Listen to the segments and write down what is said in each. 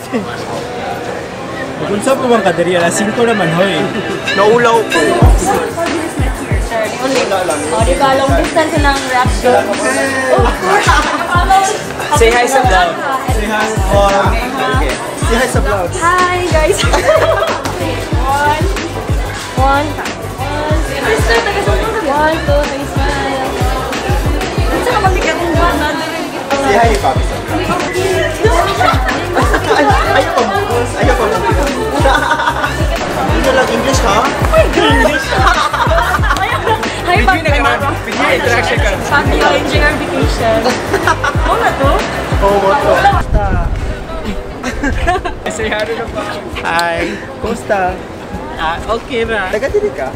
Kung saan po bang kadiri? Alas 5 naman, hoy. Naulaw po. Oh, di ba? Long distance ng rap show. Say hi sa vlog. Say hi. Say hi sa vlog. Hi, guys. One. One, two, three, smile. Saan ka magiging kung gano'n? Say hi, Papi. Ayaw pa mukos. Ayaw pa mukos. Hindi lang English, ha? English. Hi, Papi. Video interaction ka. Papi, enjoy our vacation. Oo na to? Oo, to. Say hi na pa. Hi. Kumusta? Okay na. Taga-dili ka?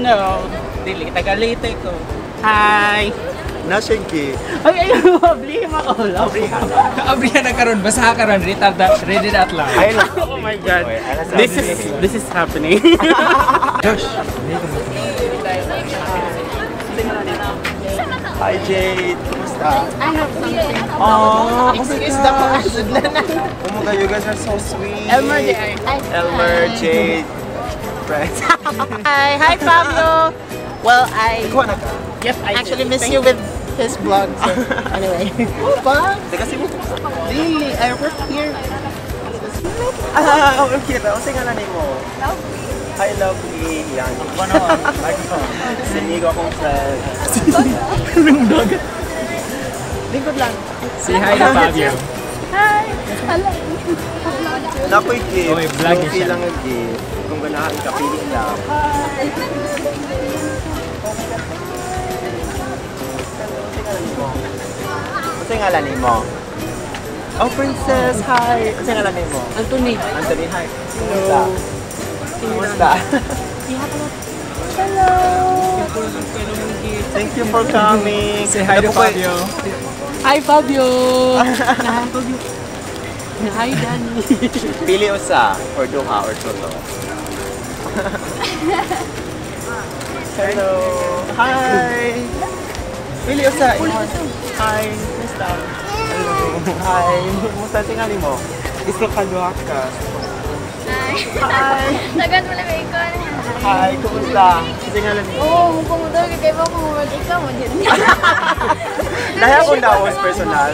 No. Dili. Taga-late ko. Hi. Nasyengki. Ay, problema ko. Abrihan na karon, basa ka ron, read it out loud. Oh my God. This is happening. Josh. Hi, Jade. Kumusta? I have something. Oh my God, you guys are so sweet. Elmer, Jade. Friends. Hi Pablo. Well, I Ikaw na ka? actually miss you with his vlog. So anyway. Teka, si mo. Really, I work here. Okay na. Kasi nga nanay mo. Hi, lovely. Yani. Sinigo akong friend. Lingkod lang. Say hi to Fabio. Hi. Hello. Nakoy gift. Oy, vlog Yung siya. lang ang gift. Kung ganahan ka, pili lang. Kasi nga lanin mo. Oh, princess. Hi. Kasi nga lanin mo. Anthony. Anthony, hi. Kumusta? Kumusta? Hello. Thank you for coming. Say hi to Fabio. Hi Fabio. Hi Danny. Pili usa or duha or tulo. Hello. Hi. Pili usa. Hi. Kumusta? Hello. Hi. Kumusta tingali mo? Gusto ka duha ka? Hi. Tagan mo lang ikaw. Hi. Kumusta? Tingali mo. Oo, pumunta ka kayo ba kung ikaw mo din. Dahil akong dawas personal.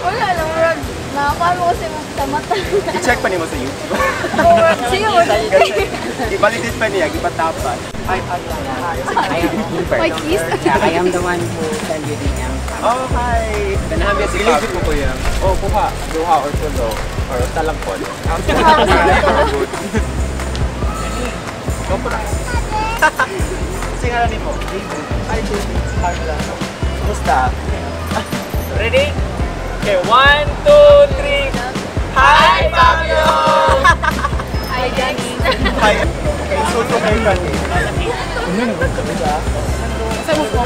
Wala lang, Rag. Nakakaano ko sa mata. I-check pa niyo sa YouTube. Oo, Rag. Sige mo. I-validate pa niya. Ipatapan. Hi. My kiss. I am the one who sent you the Oh, hi. Ganahan niya si Ilipit Fabio. mo ko yan. Oh, kuha. Duha or tulo. Or talangkon. Go po lang. Singalan mo. Hi, baby. Hi, lang. Kumusta? Ready? Okay, 1, 2, 3. Hi, Fabio! Hi, Yani. Hi. Okay, so to kayo kani. Ano? Sa mo po.